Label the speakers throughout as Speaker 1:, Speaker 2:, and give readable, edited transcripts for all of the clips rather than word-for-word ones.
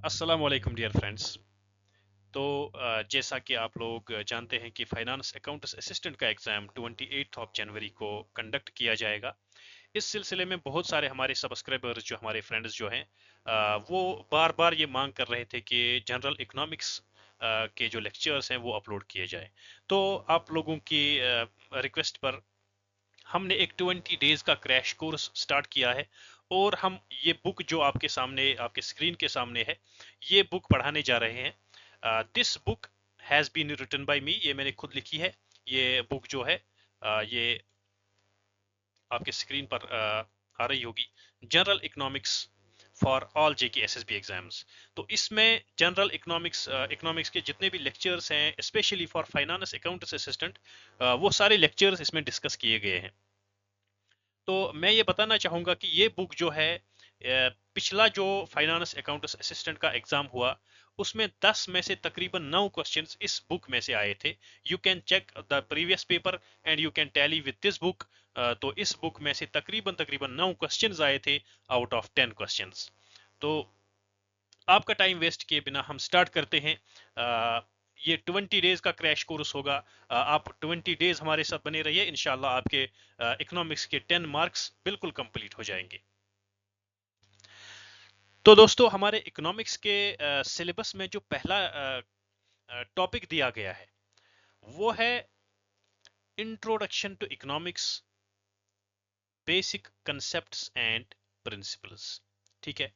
Speaker 1: अस्सलाम वालेकुम dear friends. तो जैसा कि आप लोग जानते हैं कि फाइनेंस अकाउंट्स असिस्टेंट का एग्ज़ाम 28 ऑफ जनवरी को कंडक्ट किया जाएगा। इस सिलसिले में बहुत सारे हमारे सब्सक्राइबर्स जो हमारे फ्रेंड्स जो हैं वो बार बार ये मांग कर रहे थे कि जनरल इकोनॉमिक्स के जो लेक्चर्स हैं वो अपलोड किए जाए। तो आप लोगों की रिक्वेस्ट पर हमने एक 20 डेज का क्रैश कोर्स स्टार्ट किया है और हम ये बुक जो आपके सामने आपके स्क्रीन के सामने है ये बुक पढ़ाने जा रहे हैं। This book has been written by me, ये मैंने खुद लिखी है। ये बुक जो है ये आपके स्क्रीन पर आ रही होगी, general economics for all JK SSB exams. तो इसमें जनरल इकोनॉमिक्स के जितने भी लेक्चर्स हैं specially for finance accountant assistant, वो सारे लेक्चर्स इसमें डिस्कस किए गए हैं। तो मैं ये बताना चाहूंगा कि ये बुक जो है पिछला जो फाइनेंस अकाउंटेंट असिस्टेंट का एग्जाम हुआ उसमें 10 में से तकरीबन 9 क्वेश्चंस इस बुक में से आए थे। You can check the previous paper and you can tally with this book. तो इस बुक में से तकरीबन तकरीबन 9 क्वेश्चंस आए थे आउट ऑफ 10 क्वेश्चंस। तो आपका टाइम वेस्ट किए बिना हम स्टार्ट करते हैं। ये 20 डेज का क्रैश कोर्स होगा। आप 20 डेज हमारे साथ बने रहिए, इंशाल्लाह आपके इकोनॉमिक्स के 10 मार्क्स बिल्कुल कंप्लीट हो जाएंगे। तो दोस्तों हमारे इकोनॉमिक्स के सिलेबस में जो पहला टॉपिक दिया गया है वो है introduction to economics, basic concepts and principles. ठीक है,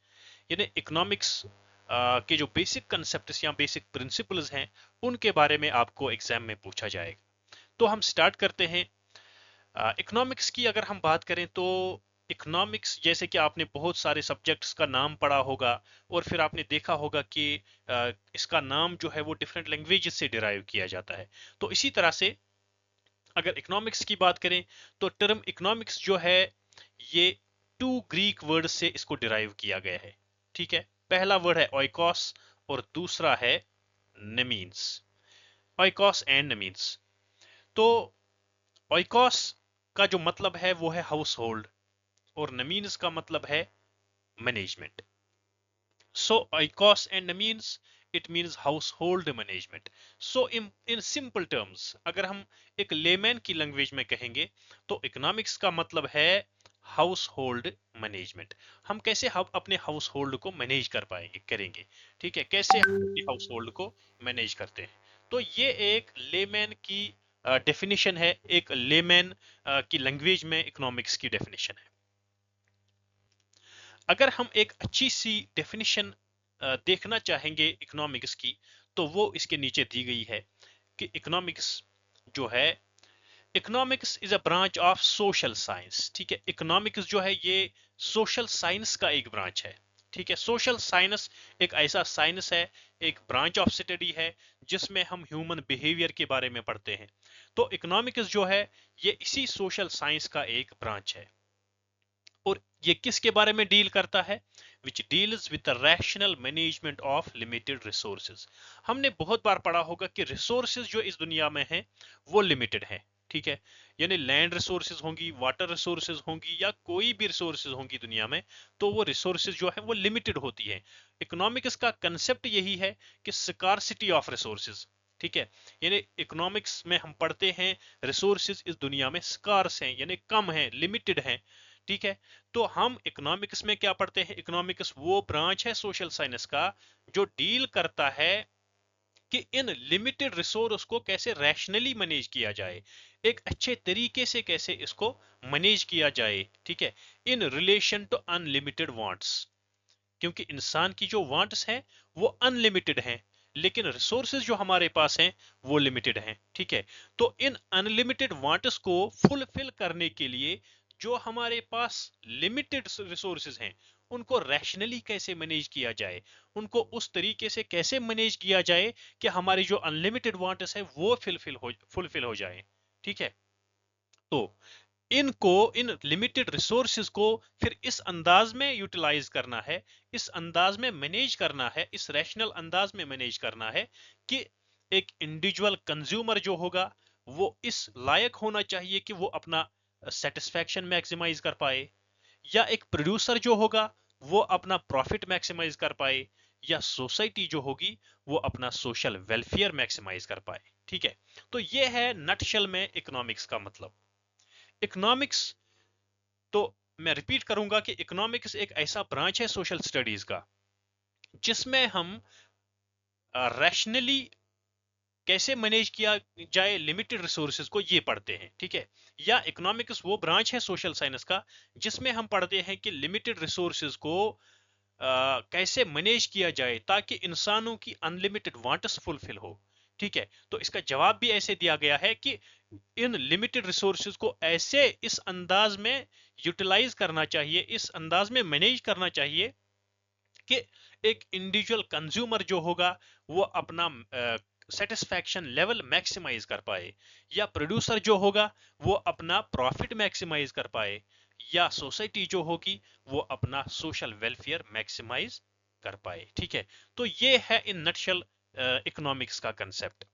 Speaker 1: यानी इकोनॉमिक्स के जो बेसिक कंसेप्ट्स या बेसिक प्रिंसिपल्स हैं उनके बारे में आपको एग्जाम में पूछा जाएगा। तो हम स्टार्ट करते हैं। इकोनॉमिक्स की अगर हम बात करें तो इकोनॉमिक्स जैसे कि आपने बहुत सारे सब्जेक्ट्स का नाम पढ़ा होगा और फिर आपने देखा होगा कि इसका नाम जो है वो डिफरेंट लैंग्वेजेस से डिराइव किया जाता है। तो इसी तरह से अगर इकोनॉमिक्स की बात करें तो टर्म इकोनॉमिक्स जो है ये 2 ग्रीक वर्ड से इसको डिराइव किया गया है। ठीक है, पहला वर्ड है ओइकोस और दूसरा है नेमीन्स। Oikos and नेमीन्स। तो ओइकोस का जो मतलब है वो है हाउस होल्ड और नेमीन्स का मतलब है management. So oikos and means it means household management. So in simple terms अगर हम एक लेमैन की लैंग्वेज में कहेंगे तो इकोनॉमिक्स का मतलब है हाउस होल्ड मैनेजमेंट। हम कैसे हम अपने हाउस होल्ड को मैनेज कर पाएंगे करेंगे। ठीक है, कैसे हम अपने हाउस होल्ड को मैनेज करते हैं। तो ये एक लेमैन की डेफिनेशन है, एक लेमैन की लैंग्वेज में इकोनॉमिक्स की डेफिनेशन है। अगर हम एक अच्छी सी डेफिनेशन देखना चाहेंगे इकोनॉमिक्स की तो वो इसके नीचे दी गई है कि इकोनॉमिक्स जो है, economics is a branch of social science. ठीक है, इकोनॉमिक्स जो है ये सोशल साइंस का एक ब्रांच है। ठीक है, सोशल साइंस एक ऐसा साइंस है, एक ब्रांच ऑफ स्टडी है जिसमें हम ह्यूमन बिहेवियर के बारे में पढ़ते हैं। तो इकोनॉमिक्स जो है ये इसी सोशल साइंस का एक ब्रांच है और ये किसके बारे में डील करता है? Which deals with the rational management of limited resources. हमने बहुत बार पढ़ा होगा कि रिसोर्सेज जो इस दुनिया में हैं वो लिमिटेड हैं। ठीक है, यानी लैंड रिसोर्सेज होंगी, वाटर रिसोर्सेज होंगी या कोई भी रिसोर्सेज होंगी दुनिया में, तो वो रिसोर्सेज जो है वो लिमिटेड होती है। इकोनॉमिक्स का कंसेप्ट यही है कि स्कार्सिटी ऑफ रिसोर्सेज। ठीक है, यानी इकोनॉमिक्स में हम पढ़ते हैं रिसोर्सेज इस दुनिया में स्कार्स हैं यानी कम हैं, लिमिटेड हैं। ठीक है, तो हम इकोनॉमिक्स में क्या पढ़ते हैं? इकोनॉमिक्स वो ब्रांच है सोशल साइंस का जो डील करता है कि इन लिमिटेड रिसोर्स को कैसे रैशनली मैनेज किया जाए, एक अच्छे तरीके से कैसे इसको मैनेज किया जाए। ठीक है, in relation to unlimited wants, क्योंकि इंसान की जो वांट्स हैं वो अनलिमिटेड हैं लेकिन रिसोर्सेज जो हमारे पास हैं वो लिमिटेड हैं। ठीक है, तो इन अनलिमिटेड वांट्स को फुलफिल करने के लिए जो हमारे पास लिमिटेड रिसोर्सेज हैं उनको रैशनली कैसे मैनेज किया जाए, उनको उस तरीके से कैसे मैनेज किया जाए कि हमारी जो अनलिमिटेड वांट्स है वो फुलफिल हो जाए। ठीक है, तो इनको इन लिमिटेड रिसोर्सेज को फिर इस अंदाज में यूटिलाइज करना है, इस अंदाज में मैनेज करना है, इस रैशनल अंदाज में मैनेज करना है कि एक इंडिविजुअल कंज्यूमर जो होगा वो इस लायक होना चाहिए कि वो अपना सेटिस्फैक्शन मैक्सिमाइज कर पाए, या एक प्रोड्यूसर जो होगा वो अपना प्रॉफिट मैक्सिमाइज कर पाए, या सोसाइटी जो होगी वो अपना सोशल वेलफेयर मैक्सिमाइज कर पाए। ठीक है, तो ये है नटशेल में इकोनॉमिक्स का मतलब। इकोनॉमिक्स, तो मैं रिपीट करूंगा कि इकोनॉमिक्स एक ऐसा ब्रांच है सोशल स्टडीज का जिसमें हम रैशनली कैसे मैनेज किया जाए लिमिटेड रिसोर्सेज को, ये पढ़ते हैं। ठीक है, या इकोनॉमिक्स वो ब्रांच है सोशल साइंस का जिसमें हम पढ़ते हैं कि लिमिटेड रिसोर्सेज को कैसे मैनेज किया जाए ताकि इंसानों की अनलिमिटेड वांट्स फुलफिल हो। ठीक है, तो इसका जवाब भी ऐसे दिया गया है कि इन लिमिटेड रिसोर्सेज को ऐसे इस अंदाज में यूटिलाइज करना चाहिए, इस अंदाज में मैनेज करना चाहिए कि एक इंडिविजुअल कंज्यूमर जो होगा वो अपना सेटिस्फैक्शन लेवल मैक्सिमाइज कर पाए, या प्रोड्यूसर जो होगा वो अपना प्रॉफिट मैक्सिमाइज कर पाए, या सोसाइटी जो होगी वो अपना सोशल वेलफेयर मैक्सिमाइज कर पाए। ठीक है, तो ये है इन नटशेल इकोनॉमिक्स का कंसेप्ट।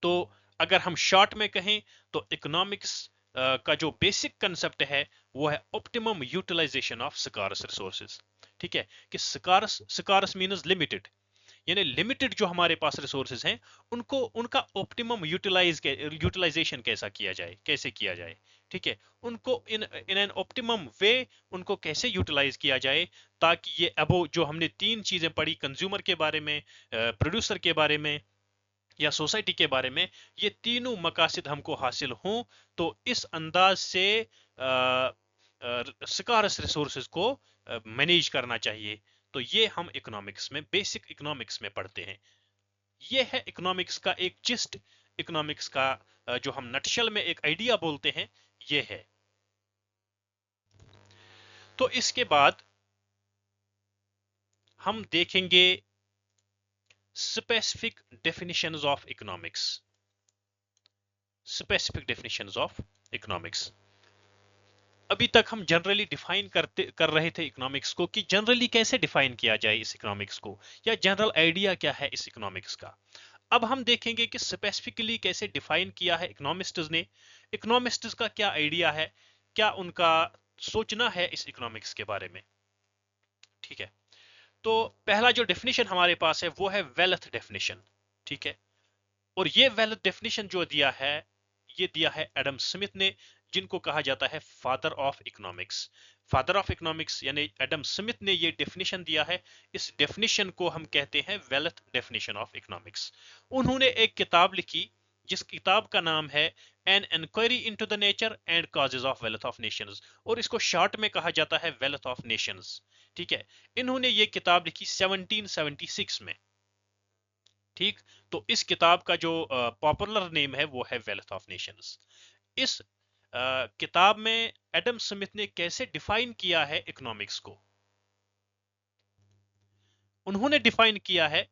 Speaker 1: तो अगर हम शॉर्ट में कहें तो इकोनॉमिक्स का जो बेसिक कंसेप्ट है वो है optimum utilisation of scarce resources. ठीक है, कि स्कार्स, स्कार्स मींस लिमिटेड, यानी लिमिटेड जो हमारे पास रिसोर्सेज हैं उनको उनका ऑप्टिमम यूटिलाइजेशन कैसा किया जाए, कैसे किया जाए। ठीक है, उनको इन इन एन ऑप्टिमम वे उनको कैसे यूटिलाइज किया जाए ताकि ये अबो जो हमने तीन चीजें पढ़ी, कंज्यूमर के बारे में, प्रोड्यूसर के बारे में या सोसाइटी के बारे में, ये तीनों मकासद हमको हासिल हों, तो इस अंदाज से स्कार्स रिसोर्सेज को मैनेज करना चाहिए। तो ये हम इकोनॉमिक्स में, बेसिक इकोनॉमिक्स में पढ़ते हैं। ये है इकोनॉमिक्स का एक जिस्ट, इकोनॉमिक्स का जो हम नटशल में एक आइडिया बोलते हैं, ये है। तो इसके बाद हम देखेंगे specific definitions of economics. Specific definitions of economics, अभी तक हम जनरली डिफाइन कर रहे थे इकोनॉमिक्स को कि जनरली कैसे डिफाइन किया जाए इस इकोनॉमिक्स को, या जनरल आइडिया क्या है इस इकोनॉमिक्स का। अब हम देखेंगे कि स्पेसिफिकली कैसे डिफाइन किया है इकोनॉमिस्ट्स ने, इकोनॉमिस्ट्स का क्या आइडिया है, क्या उनका सोचना है इस इकोनॉमिक्स के बारे में। ठीक है, तो पहला जो डेफिनेशन हमारे पास है वो है वेल्थ डेफिनेशन। ठीक है, और ये वेल्थ डेफिनेशन जो दिया है, ये दिया है एडम स्मिथ ने, जिनको कहा जाता है father of economics. Father of economics यानी एडम स्मिथ ने ये डेफिनेशन दिया है। इस डेफिनेशन को हम कहते हैं वेल्थ डेफिनेशन ऑफ इकोनॉमिक्स। उन्होंने एक किताब लिखी जिस किताब का नाम है an inquiry into the nature and causes of wealth of nations, और इसको शॉर्ट में कहा जाता है वेल्थ ऑफ नेशंस। ठीक है, इन्होंने ये किताब लिखी 1776 में। ठीक, तो इस किताब का जो पॉपुलर नेम है वो है वेल्थ ऑफ नेशंस। इस किताब में एडम स्मिथ ने कैसे डिफाइन किया है इकोनॉमिक्स को, उन्होंने डिफाइन किया है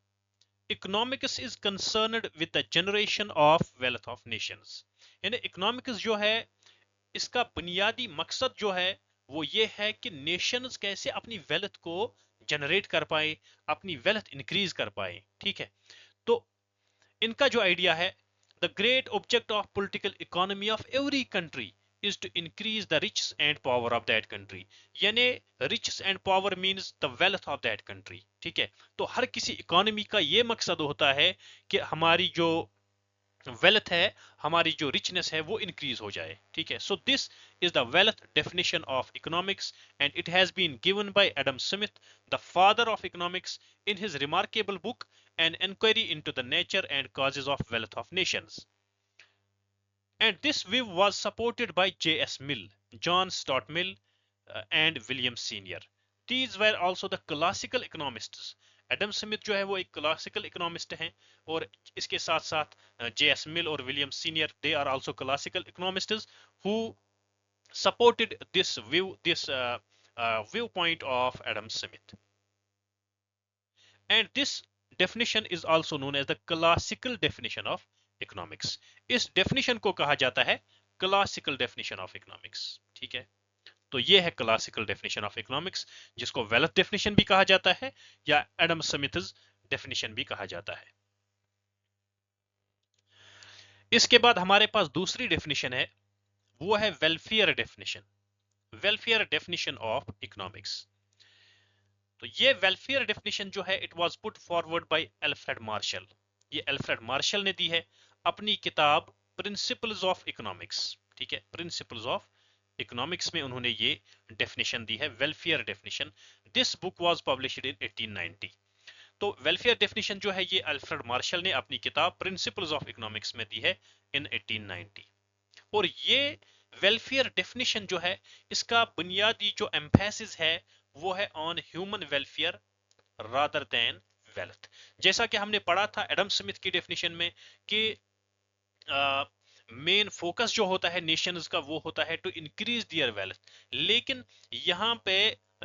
Speaker 1: economics is concerned with the generation of wealth of Nations. यानी इकोनॉमिक्स जो है इसका बुनियादी मकसद जो है वो ये है कि नेशंस कैसे अपनी वेल्थ को जनरेट कर पाए, अपनी वेल्थ इंक्रीज कर पाए। ठीक है, तो इनका जो आइडिया है, the great object of political economy of every country is to increase the riches and power of that country. यानी riches and power means the wealth of that country. ठीक है, तो हर किसी इकोनॉमी का ये मकसद होता है कि हमारी जो वेल्थ है, हमारी जो रिचनेस है वो इंक्रीज हो जाए। ठीक है, so this is the wealth definition of economics and it has been given by Adam Smith, the father of economics, in his remarkable book an inquiry into the nature and causes of wealth of nations. And this view was supported by J.S. Mill, John Stuart Mill, and William Senior. These were also the classical economists. Adam Smith जो है वो एक classical economist हैं, और इसके साथ साथ J S. Mill और William Senior, they are also classical economists who supported this viewpoint of Adam Smith. And this definition is also known as the classical definition of economics. इस definition को कहा जाता है classical definition of economics. ठीक है, तो ये है क्लासिकल डेफिनेशन ऑफ इकोनॉमिक्स, जिसको वेल्थ डेफिनेशन भी कहा जाता है या एडम स्मिथ्स डेफिनेशन भी कहा जाता है। इसके बाद हमारे पास दूसरी डेफिनेशन है, वो है welfare definition. Welfare definition of economics. तो ये वेलफेयर डेफिनेशन जो है it was put forward bye Alfred Marshall. ये अल्फ्रेड मार्शल ने दी है अपनी किताब प्रिंसिपल्स ऑफ इकोनॉमिक्स। ठीक है, प्रिंसिपल्स ऑफ इकोनॉमिक्स में उन्होंने ये डेफिनेशन दी है, welfare definition. This book was published in 1890। तो वेलफेयर डेफिनेशन जो है ये अल्फ्रेड मार्शल ने अपनी किताब प्रिंसिपल्स ऑफ इकोनॉमिक्स में दी है इन 1890। और ये वेलफेयर डेफिनेशन जो है इसका बुनियादी जो एम्फेसिस है वो है on human welfare rather than wealth. जैसा कि हमने पढ़ा था एडम स्मिथ की डेफिनेशन में कि मेन फोकस जो होता है नेशंस का वो होता है टू इंक्रीज दियर वेल्थ। लेकिन यहाँ पे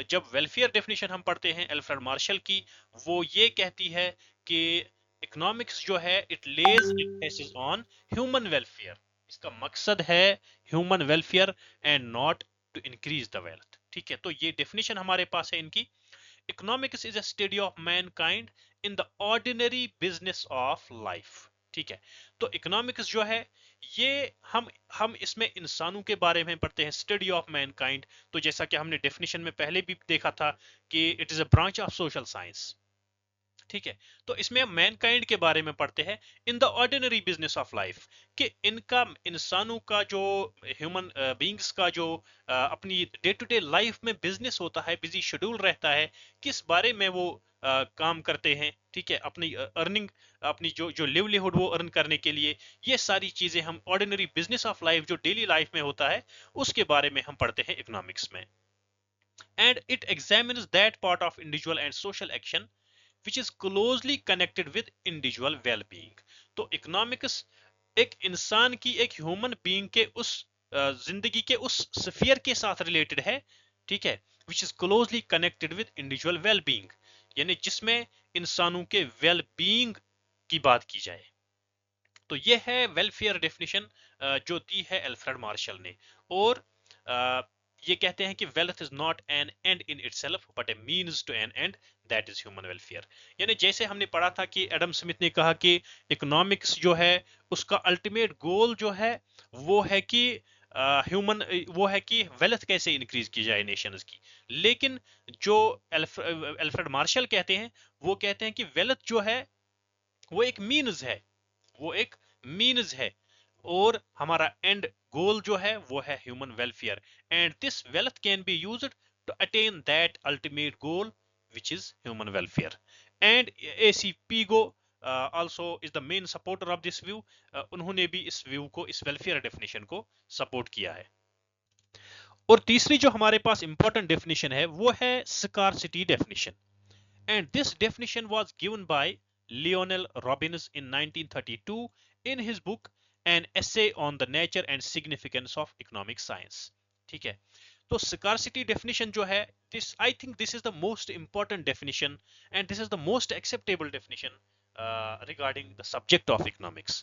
Speaker 1: जब वेलफेयर डेफिनेशन हम पढ़ते हैं अल्फ्रेड मार्शल की, वो ये कहती है कि इकोनॉमिक्स जो है it lays emphasis on human welfare. इसका मकसद है human welfare and not to increase the wealth. ठीक है, तो ये डेफिनेशन हमारे पास है इनकी। Economics is a study of mankind in the ordinary business of life. ठीक है, तो इकोनॉमिक्स जो है ये हम इसमें इंसानों के बारे में पढ़ते हैं, स्टडी ऑफ मैनकाइंड। तो जैसा कि हमने डेफिनेशन में पहले भी देखा था कि it is a branch of social science. ठीक है, तो इसमें हम मैनकाइंड के बारे में पढ़ते हैं इन the ordinary business of life, कि इनका इंसानों का जो ह्यूमन बीइंग्स का जो अपनी डे टू डे लाइफ में बिजनेस होता है, बिजी शेड्यूल रहता है, किस बारे में वो काम करते हैं। ठीक है, अपनी अर्निंग, अपनी जो जो लिवलीहुड वो अर्न करने के लिए, ये सारी चीजें हम ऑर्डिनरी बिजनेस ऑफ लाइफ जो डेली लाइफ में होता है उसके बारे में हम पढ़ते हैं इकोनॉमिक्स में। And it examines that part of individual and social action which is closely connected with individual well-being। तो इकोनॉमिक्स एक इंसान की, एक ह्यूमन बीइंग के उस जिंदगी के उस स्फीयर के साथ रिलेटेड है। ठीक है, which is closely connected with individual well-being, यानी जिसमें इंसानों के वेल बीइंग की बात की जाए। तो ये है वेलफेयर डेफिनेशन जो दी है अल्फ्रेड मार्शल ने। और ये कहते हैं कि wealth is not an end in itself but a means to an end, that is human welfare. यानी जैसे हमने पढ़ा था कि एडम स्मिथ ने कहा कि इकोनॉमिक्स जो है उसका अल्टीमेट गोल जो है वो है कि ह्यूमन वो है कि वेल्थ कैसे इंक्रीज की जाए नेशंस की। लेकिन जो अल्फ्रेड मार्शल कहते हैं वो कहते हैं कि वेल्थ जो है वो एक मीन्स है, वो एक मीन्स है, और हमारा एंड गोल जो है वो है human welfare. And this wealth can be used to attain that ultimate goal which is human welfare। and AC Pigo also is the main supporter of this view। उन्होंने भी इस व्यू को, इस वेलफेयर डेफिनेशन को support किया है। और तीसरी जो हमारे पास इंपॉर्टेंट डेफिनेशन है वो है scarcity definition. and this definition was given by Lionel Robbins in 1932 in his book An Essay on the Nature and Significance of Economic Science। ठीक है, तो scarcity definition जो है, this I think this is the most important definition and this is the most acceptable definition regarding the subject of economics,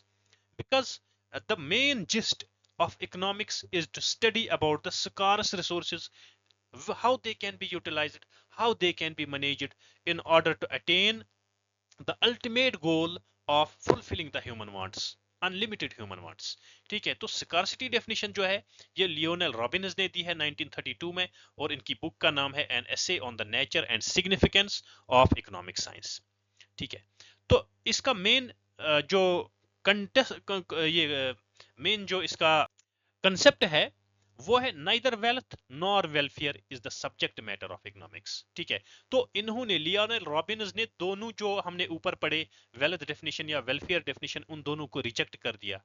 Speaker 1: because the main gist of economics is to study about the scarce resources, how they can be utilized, how they can be managed in order to attain the ultimate goal of fulfilling the human wants, unlimited human wants. ठीक है, तो scarcity definition जो है ये Lionel Robins ने दी है 1932 में, और इनकी बुक का नाम है an essay on the nature and significance of economic science. ठीक है, तो इसका मेन जो कंटेस्ट, ये मेन जो इसका कंसेप्ट है वो है neither wealth nor welfare is the subject matter of economics. ठीक है, तो इन्होंने, लियोनेल रॉबिन्स ने, दोनों जो हमने ऊपर पढ़े वेल्थ डेफिनेशन या वेलफेयर डेफिनेशन, उन दोनों को रिजेक्ट कर दिया।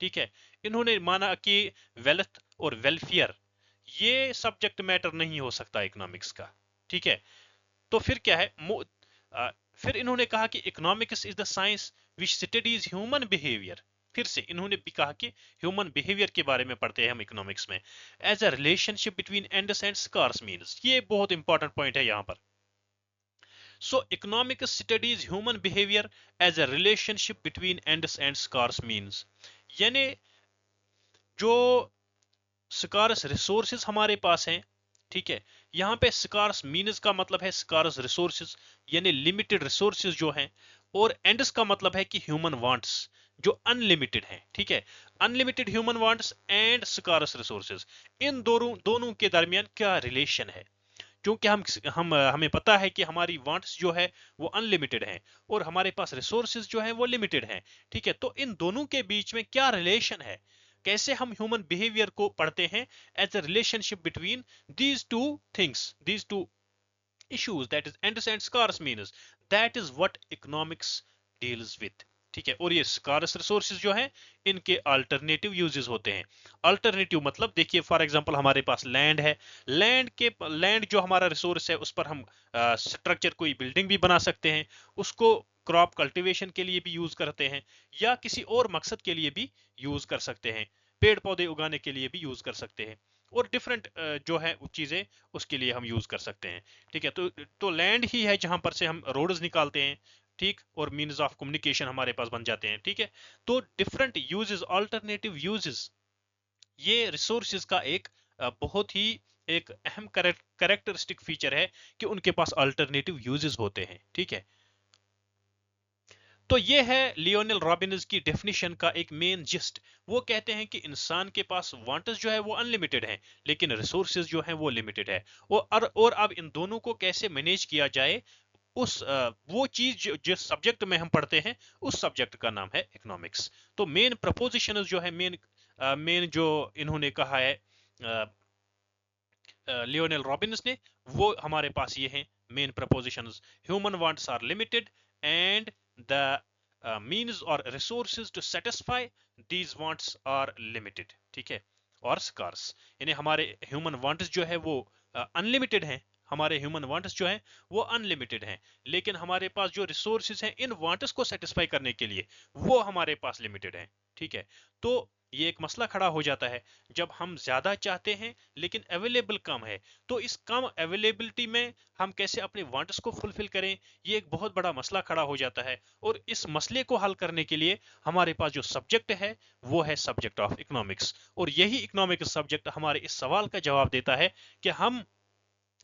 Speaker 1: ठीक है, इन्होंने माना कि वेल्थ और वेलफेयर ये सब्जेक्ट मैटर नहीं हो सकता इकोनॉमिक्स का। ठीक है, तो फिर क्या है, फिर इन्होंने कहा कि economics is the science which studies human behaviour. फिर से इन्होंने भी कहा कि ह्यूमन बिहेवियर के बारे में पढ़ते हैं हम इकोनॉमिक्स में, as a relationship between ends and scarce means. ये बहुत इंपॉर्टेंट पॉइंट है यहाँ पर। So economics studies human behaviour as a relationship between ends and scarce means, यानी जो स्कार्स रिसोर्सेज हमारे पास हैं, ठीक है, यहाँ पे स्कार्स मीन्स का मतलब है स्कार्स रिसोर्सेज यानी लिमिटेड रिसोर्सेज जो हैं, और एंड्स का मतलब है कि ह्यूमन वांट्स जो अनलिमिटेड हैं। ठीक है, unlimited human wants and scarce resources, इन दोनों के दरमियान क्या रिलेशन है। क्योंकि हमें पता है कि हमारी वांट्स जो है वो अनलिमिटेड हैं और हमारे पास रिसोर्सेज जो है वो लिमिटेड हैं। ठीक है, तो इन दोनों के बीच में क्या रिलेशन है, कैसे हम ह्यूमन बिहेवियर को पढ़ते हैं as a relationship between these two things, these two issues, that is ends and scarce means, that is what economics deals with। ठीक है, और ये scarce resources जो हैं इनके अल्टरनेटिव यूजेस होते हैं। अल्टरनेटिव मतलब देखिए फॉर एग्जांपल हमारे पास लैंड है, लैंड जो हमारा रिसोर्स है उस पर हम स्ट्रक्चर कोई बिल्डिंग भी बना सकते हैं, उसको क्रॉप कल्टीवेशन के लिए भी यूज करते हैं या किसी और मकसद के लिए भी यूज कर सकते हैं, पेड़ पौधे उगाने के लिए भी यूज कर सकते हैं, और डिफरेंट जो है चीजें उसके लिए हम यूज कर सकते हैं। ठीक है, तो लैंड ही है जहां पर से हम रोड्स निकालते हैं, ठीक, और मीन्स ऑफ कम्युनिकेशन हमारे पास बन जाते हैं। ठीक है, तो डिफरेंट यूजेस, अल्टरनेटिव यूजेस, ये रिसोर्सेज का एक बहुत ही एक अहम कैरेक्टरिस्टिक फीचर है कि उनके पास अल्टरनेटिव यूजेस होते हैं। ठीक है, तो ये है लियोनेल रॉबिन्स की डेफिनेशन का एक मेन जिस्ट। वो कहते हैं कि इंसान के पास वांट्स जो है वो अनलिमिटेड हैं, लेकिन रिसोर्सेज जो है वो लिमिटेड है। और अब इन दोनों को कैसे मैनेज किया जाए, उस वो चीज जिस सब्जेक्ट में हम पढ़ते हैं उस सब्जेक्ट का नाम है इकोनॉमिक्स। तो मेन प्रपोजिशन जो है, मेन जो इन्होंने कहा है लियोनेल रॉबिन्स ने, वो हमारे पास ये हैं main propositions. Human wants are limited and the means और resources to satisfy these wants are limited. ठीक है, और स्कार्स, यानी हमारे ह्यूमन वांट्स जो है वो अनलिमिटेड हैं, हमारे ह्यूमन वांट्स जो हैं वो अनलिमिटेड हैं, लेकिन हमारे पास जो रिसोर्सेज हैं इन वांट्स को सेटिस्फाई करने के लिए वो हमारे पास लिमिटेड हैं। ठीक है, तो ये एक मसला खड़ा हो जाता है जब हम ज्यादा चाहते हैं लेकिन अवेलेबल कम है, तो इस कम अवेलेबिलिटी में हम कैसे अपने वांट्स को फुलफिल करें, ये एक बहुत बड़ा मसला खड़ा हो जाता है। और इस मसले को हल करने के लिए हमारे पास जो सब्जेक्ट है वो है सब्जेक्ट ऑफ इकोनॉमिक्स, और यही इकोनॉमिक्स सब्जेक्ट हमारे इस सवाल का जवाब देता है कि हम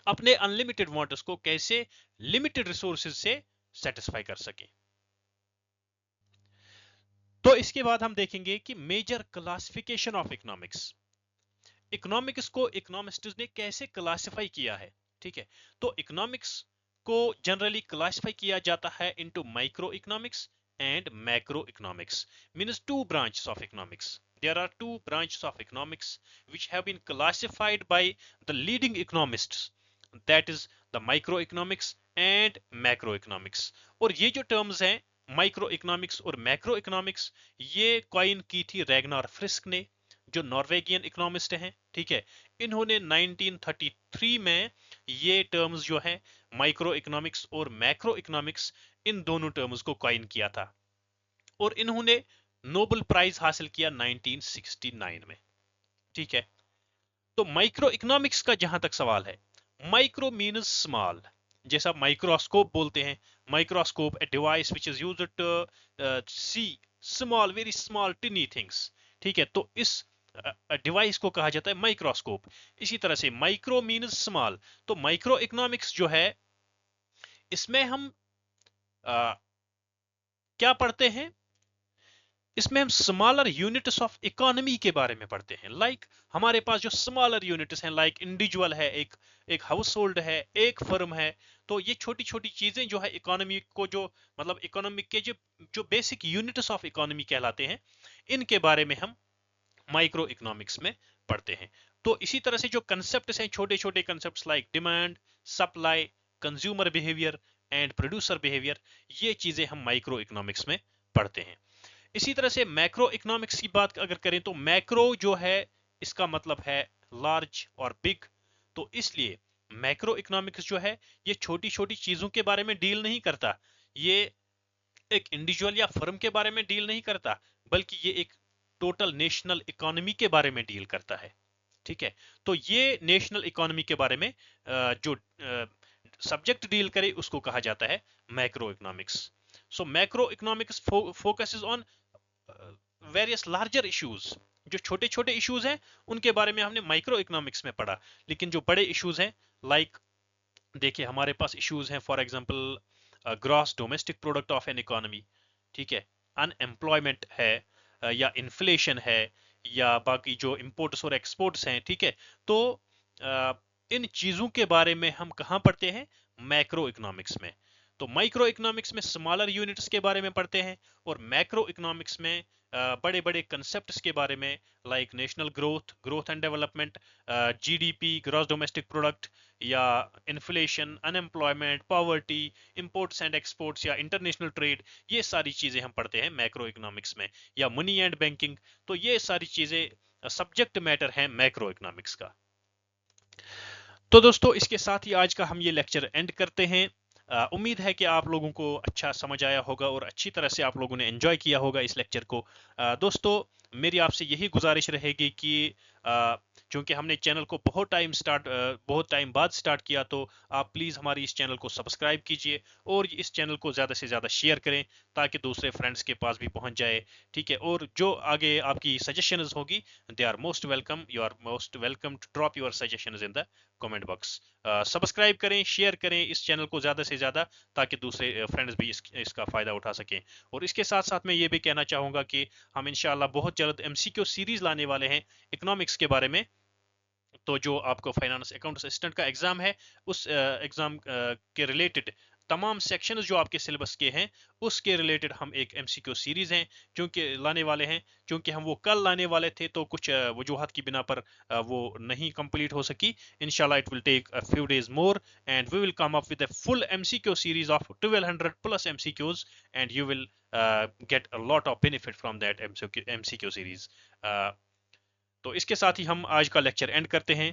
Speaker 1: अपने अनलिमिटेड वांट्स को कैसे लिमिटेड रिसोर्सेज से सेटिस्फाई कर सकें। तो इसके बाद हम देखेंगे कि major classification of economics, economics को इकोनॉमिस्ट्स ने कैसे क्लासिफाई किया है। ठीक है, तो इकोनॉमिक्स को जनरली क्लासिफाई किया जाता है into micro economics and macro economics, means two branches of economics. There are two branches of economics which have been classified by the leading economists, that is the microeconomics and macroeconomics। और ये जो terms हैं micro economics और macro economics, ये coin की थी Ragnar frisk ने, जो नॉर्वेगियन इकोनॉमिस्ट हैं। ठीक है, इन्होंने 1933 में ये टर्म्स जो है माइक्रो इकोनॉमिक्स और मैक्रो इकोनॉमिक्स, इन दोनों टर्म्स को कॉइन किया था, और इन्होंने नोबेल प्राइज हासिल किया 1969 में। ठीक है, तो माइक्रो इकोनॉमिक्स का जहां तक सवाल है, माइक्रो मीन्स स्मॉल, जैसा माइक्रोस्कोप बोलते हैं, microscope a device which is used to see small, very small tiny things. ठीक है, तो इस डिवाइस को कहा जाता है माइक्रोस्कोप। इसी तरह से माइक्रो मीन्स स्मॉल, तो माइक्रो इकोनॉमिक्स जो है इसमें हम क्या पढ़ते हैं, इसमें हम स्मॉलर यूनिट्स ऑफ इकोनॉमी के बारे में पढ़ते हैं। लाइक हमारे पास जो स्मॉलर यूनिट्स हैं, लाइक इंडिविजुअल है, एक हाउस होल्ड है, एक फर्म है, तो ये छोटी छोटी चीजें जो है इकोनॉमी को, जो मतलब इकोनॉमी के जो बेसिक यूनिट्स ऑफ इकोनॉमी कहलाते हैं, इनके बारे में हम माइक्रो इकोनॉमिक्स में पढ़ते हैं। तो इसी तरह से जो कंसेप्ट हैं, छोटे छोटे concept like demand, supply, consumer behaviour and producer behaviour, ये चीजें हम माइक्रो इकोनॉमिक्स में पढ़ते हैं। इसी तरह से मैक्रो इकोनॉमिक्स की बात अगर करें तो मैक्रो जो है इसका मतलब है लार्ज और बिग, तो इसलिए मैक्रो इकोनॉमिक्स जो है ये छोटी छोटी चीजों के बारे में डील नहीं करता, ये एक इंडिविजुअल या फर्म के बारे में डील नहीं करता, बल्कि ये एक टोटल नेशनल इकोनॉमी के बारे में डील करता है। ठीक है, तो ये नेशनल इकोनॉमी के बारे में जो सब्जेक्ट डील करे उसको कहा जाता है macro economics. So macro economics focuses on various larger issues, जो छोटे छोटे इश्यूज हैं उनके बारे में हमने माइक्रो इकोनॉमिक्स में पढ़ा, लेकिन जो बड़े इश्यूज हैं, लाइक देखिए हमारे पास इश्यूज हैं for example gross domestic product of an economy, ठीक है, अनएम्प्लॉयमेंट है, या इन्फ्लेशन है, या बाकी जो इंपोर्ट्स और एक्सपोर्ट्स हैं। ठीक है, तो इन चीजों के बारे में हम कहाँ पढ़ते हैं? मैक्रो इकोनॉमिक्स में। तो माइक्रो इकोनॉमिक्स में स्मॉलर यूनिट्स के बारे में पढ़ते हैं, और मैक्रो इकोनॉमिक्स में बड़े बड़े कंसेप्ट्स के बारे में, like national growth, growth and development, GDP, gross domestic product, या inflation, unemployment, poverty, imports and exports, या इंटरनेशनल ट्रेड। ये सारी चीजें हम पढ़ते हैं मैक्रो इकोनॉमिक्स में, या मनी एंड बैंकिंग। तो ये सारी चीजें सब्जेक्ट मैटर है मैक्रो इकोनॉमिक्स का। तो दोस्तों, इसके साथ ही आज का हम ये लेक्चर एंड करते हैं। उम्मीद है कि आप लोगों को अच्छा समझ आया होगा और अच्छी तरह से आप लोगों ने एंजॉय किया होगा इस लेक्चर को। दोस्तों, मेरी आपसे यही गुजारिश रहेगी कि चूंकि हमने चैनल को बहुत टाइम बाद स्टार्ट किया, तो आप प्लीज़ हमारी इस चैनल को सब्सक्राइब कीजिए और इस चैनल को ज़्यादा से ज़्यादा शेयर करें, ताकि दूसरे फ्रेंड्स के पास भी पहुंच जाए। ठीक है, और जो आगे आपकी सजेशंस होगी, they are most welcome, you are most welcome to drop your suggestions in the comment box. Subscribe करें, शेयर करें इस चैनल को ज़्यादा से ज़्यादा, ताकि दूसरे फ्रेंड्स भी इसका फ़ायदा उठा सकें। और इसके साथ साथ मैं ये भी कहना चाहूँगा कि हम इंशाल्लाह बहुत जल्द एमसीक्यू सीरीज़ लाने वाले हैं इकोनॉमिक्स के बारे में। तो जो आपको फाइनेंस अकाउंट असिस्टेंट का एग्जाम है, उस एग्जाम के रिलेटेड तमाम सेक्शंस जो आपके सिलेबस के हैं, उसके रिलेटेड हम एक एमसीक्यू सीरीज हैं क्योंकि लाने वाले हैं। क्योंकि हम वो कल लाने वाले थे, तो कुछ वजूहत की बिना पर वो नहीं कंप्लीट हो सकी। इंशाल्लाह it will take a few days more and we will come up with a full MCQ series of 1200 plus MCQs, and you will get a lot of benefit from that MCQ series। तो इसके साथ ही हम आज का lecture and करते हैं,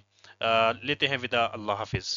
Speaker 1: लेते हैं विदा। अल्लाह हाफिज।